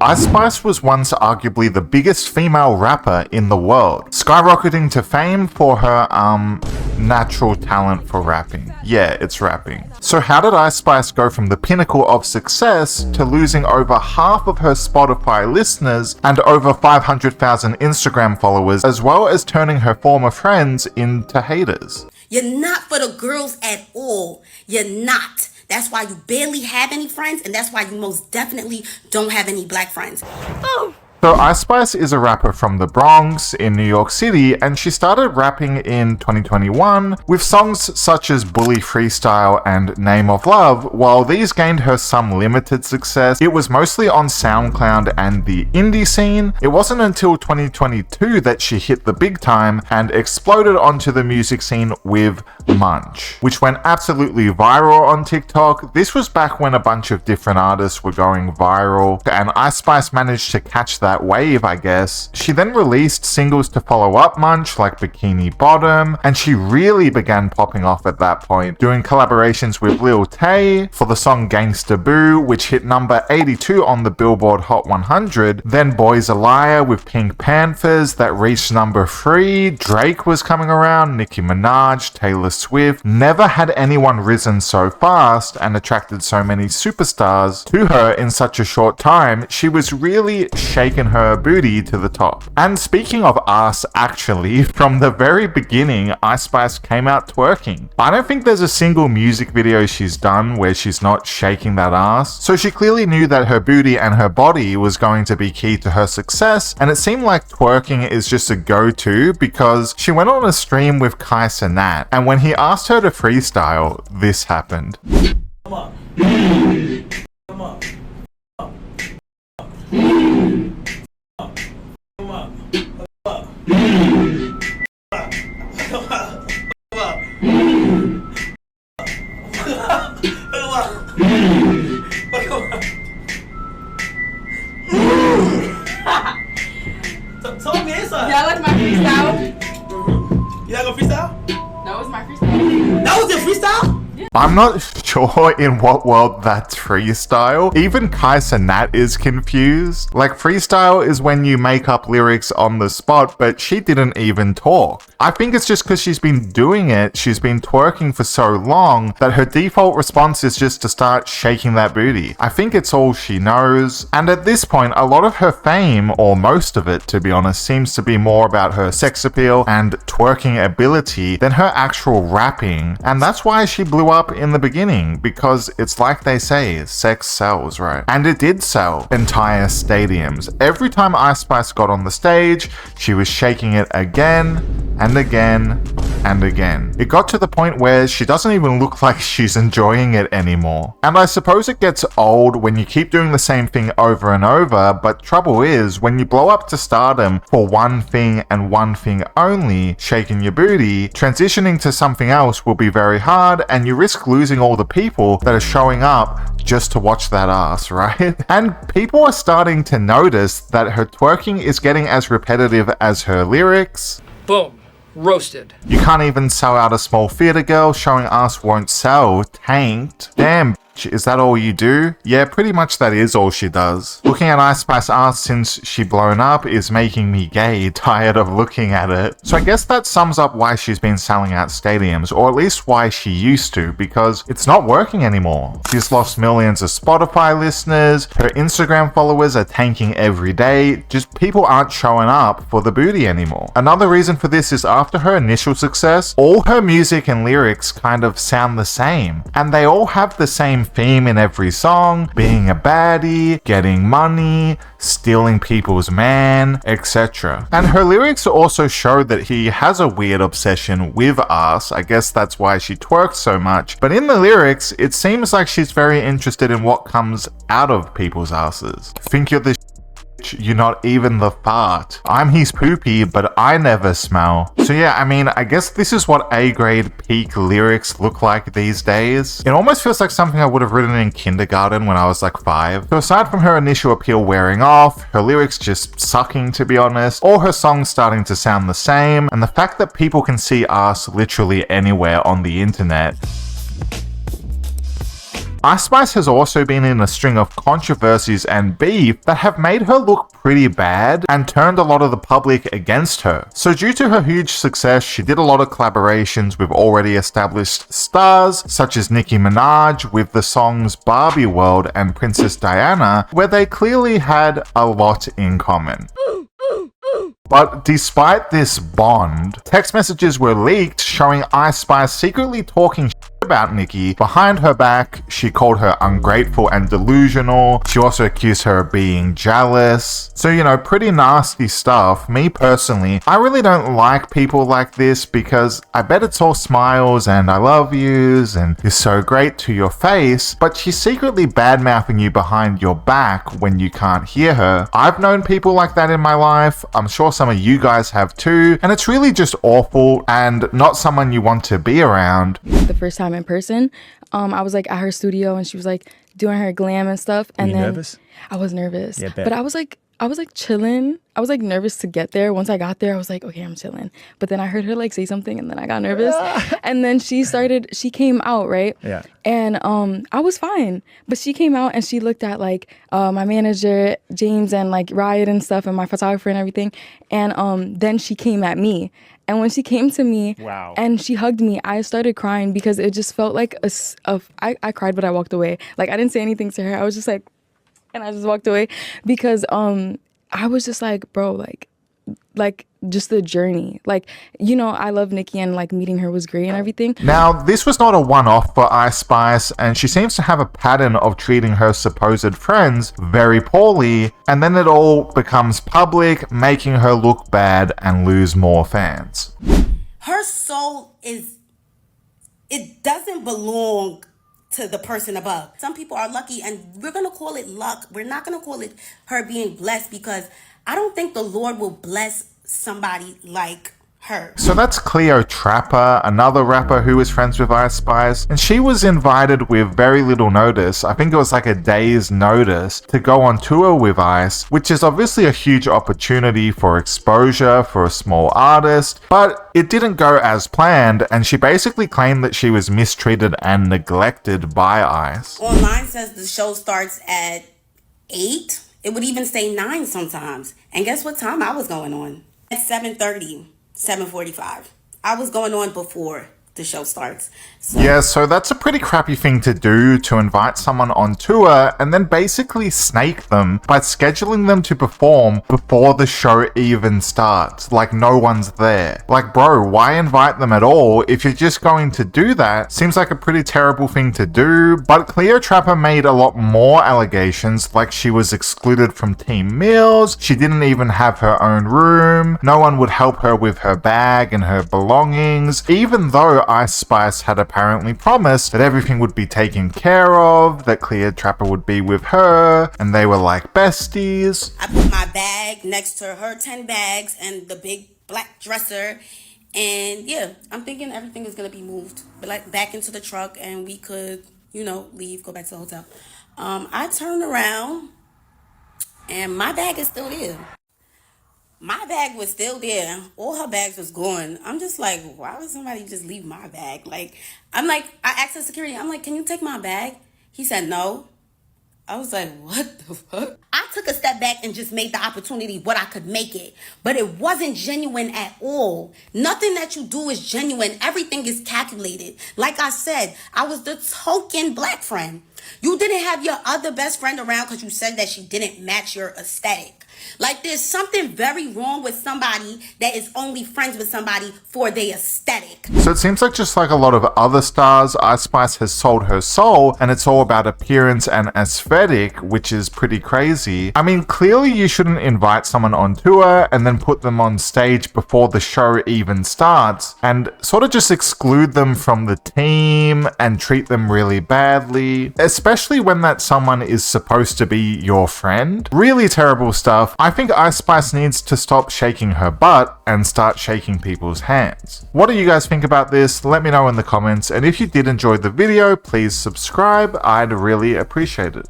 Ice Spice was once arguably the biggest female rapper in the world, skyrocketing to fame for her, natural talent for rapping. Yeah, it's rapping. So how did Ice Spice go from the pinnacle of success to losing over half of her Spotify listeners and over 500,000 Instagram followers, as well as turning her former friends into haters? You're not for the girls at all. You're not. That's why you barely have any friends, and that's why you most definitely don't have any black friends. Oh. So Ice Spice is a rapper from the Bronx in New York City, and she started rapping in 2021 with songs such as Bully Freestyle and Name of Love. While these gained her some limited success, it was mostly on SoundCloud and the indie scene. It wasn't until 2022 that she hit the big time and exploded onto the music scene with Munch, which went absolutely viral on TikTok. This was back when a bunch of different artists were going viral, and Ice Spice managed to catch that wave, I guess. She then released singles to follow up Munch, like Bikini Bottom, and she really began popping off at that point, doing collaborations with Lil Tay for the song Gangsta Boo, which hit number 82 on the Billboard Hot 100, then Boy's a Liar with Pink Panthers that reached number 3, Drake was coming around, Nicki Minaj, Taylor Swift. Never had anyone risen so fast and attracted so many superstars to her in such a short time. She was really shaking her booty to the top. And speaking of ass, actually, from the very beginning, Ice Spice came out twerking. I don't think there's a single music video she's done where she's not shaking that ass. So she clearly knew that her booty and her body was going to be key to her success, and it seemed like twerking is just a go-to because she went on a stream with Kai Cenat, and when he asked her to freestyle, this happened. Come on. Come on. Y'all like my freestyle? You not gonna freestyle? That was my freestyle. That was your freestyle? I'm not sure in what world that's freestyle. Even Kai Cenat is confused. Like, freestyle is when you make up lyrics on the spot, but she didn't even talk. I think it's just because she's been doing it, she's been twerking for so long, that her default response is just to start shaking that booty. I think it's all she knows. And at this point, a lot of her fame, or most of it to be honest, seems to be more about her sex appeal and twerking ability than her actual rapping. And that's why she blew up in the beginning, because it's like they say, sex sells, right? And it did sell entire stadiums. Every time Ice Spice got on the stage, she was shaking it again and again and again. It got to the point where she doesn't even look like she's enjoying it anymore. And I suppose it gets old when you keep doing the same thing over and over, but trouble is, when you blow up to stardom for one thing and one thing only, shaking your booty, transitioning to something else will be very hard, and you risk losing all the people that are showing up just to watch that ass, right? And people are starting to notice that her twerking is getting as repetitive as her lyrics. Boom. Roasted. You can't even sell out a small theater, girl. Showing ass won't sell. Tanked. Damn. Is that all you do? Yeah, pretty much that is all she does. Looking at Ice Spice ass since she blown up is making me gay, tired of looking at it. So I guess that sums up why she's been selling out stadiums, or at least why she used to, because it's not working anymore. She's lost millions of Spotify listeners, her Instagram followers are tanking every day, just people aren't showing up for the booty anymore. Another reason for this is after her initial success, all her music and lyrics kind of sound the same, and they all have the same theme in every song: being a baddie, getting money, stealing people's man, etc. And her lyrics also show that he has a weird obsession with ass. I guess that's why she twerks so much. But in the lyrics, it seems like she's very interested in what comes out of people's asses. Think you're the you're not even the fart. I'm his poopy, but I never smell. So yeah, I mean, I guess this is what A-grade peak lyrics look like these days. It almost feels like something I would have written in kindergarten when I was like 5. So aside from her initial appeal wearing off, her lyrics just sucking to be honest, all her songs starting to sound the same, and the fact that people can see ass literally anywhere on the internet, Ice Spice has also been in a string of controversies and beef that have made her look pretty bad and turned a lot of the public against her. So due to her huge success, she did a lot of collaborations with already established stars such as Nicki Minaj with the songs Barbie World and Princess Diana, where they clearly had a lot in common. But despite this bond, text messages were leaked showing Ice Spice secretly talking shit about Nicki behind her back. She called her ungrateful and delusional. She also accused her of being jealous. So, you know, pretty nasty stuff. Me personally, I really don't like people like this because I bet it's all smiles and I love yous and you're so great to your face, but she's secretly bad-mouthing you behind your back when you can't hear her. I've known people like that in my life. I'm sure some of you guys have too, and it's really just awful and not someone you want to be around. The first time in person, I was like at her studio and she was like doing her glam and stuff. And Were you then nervous? I was nervous, Yeah, bet. but I was like chilling. I was like nervous to get there. Once I got there, I was like, okay, I'm chilling. But then I heard her like say something and then I got nervous. And then she came out, right? Yeah. And I was fine. But she came out and she looked at like my manager, James, and like Riot and stuff, and my photographer and everything. And then she came at me. And when she came to me Wow. and she hugged me, I started crying because it just felt like I cried, but I walked away. Like I didn't say anything to her. I was just like, and I just walked away because I was just like, bro, like just the journey. Like, you know, I love Nicki and like meeting her was great and everything. Now, this was not a one-off for Ice Spice, and she seems to have a pattern of treating her supposed friends very poorly, and then it all becomes public, making her look bad and lose more fans. Her soul it doesn't belong to the person above. Some people are lucky, and we're going to call it luck. We're not going to call it her being blessed, because I don't think the Lord will bless somebody like her. So that's Cleotrapa, another rapper who is friends with Ice Spice, and she was invited with very little notice. I think it was like a day's notice to go on tour with Ice, which is obviously a huge opportunity for exposure for a small artist, but it didn't go as planned, and she basically claimed that she was mistreated and neglected by Ice. Online says the show starts at 8. It would even say 9 sometimes. And guess what time I was going on? At 7:30. 7:45. I was going on before the show starts. Yeah, so that's a pretty crappy thing to do, to invite someone on tour and then basically snake them by scheduling them to perform before the show even starts, like no one's there. Like, bro, why invite them at all if you're just going to do that? Seems like a pretty terrible thing to do, but Cleotrapa made a lot more allegations, like she was excluded from team meals, she didn't even have her own room, no one would help her with her bag and her belongings, even though Ice Spice had apparently promised that everything would be taken care of, that Cleotrapa would be with her, and they were like besties. I put my bag next to her 10 bags and the big black dresser, and yeah, I'm thinking everything is gonna be moved back into the truck and we could, you know, leave, go back to the hotel. I turned around and my bag is still there. My bag was still there. All her bags was gone. I'm just like, why would somebody just leave my bag? Like, I asked the security, I'm like, can you take my bag? He said no. I was like, what the fuck? I took a step back and just made the opportunity what I could make it. But it wasn't genuine at all. Nothing that you do is genuine. Everything is calculated. Like I said, I was the token black friend. You didn't have your other best friend around because you said that she didn't match your aesthetic. Like, there's something very wrong with somebody that is only friends with somebody for their aesthetic. So it seems like, just like a lot of other stars, Ice Spice has sold her soul, and it's all about appearance and aesthetic, which is pretty crazy. I mean, clearly you shouldn't invite someone on tour and then put them on stage before the show even starts, and sort of just exclude them from the team and treat them really badly, especially when that someone is supposed to be your friend. Really terrible stuff. I think Ice Spice needs to stop shaking her butt and start shaking people's hands. What do you guys think about this? Let me know in the comments, and if you did enjoy the video, please subscribe. I'd really appreciate it.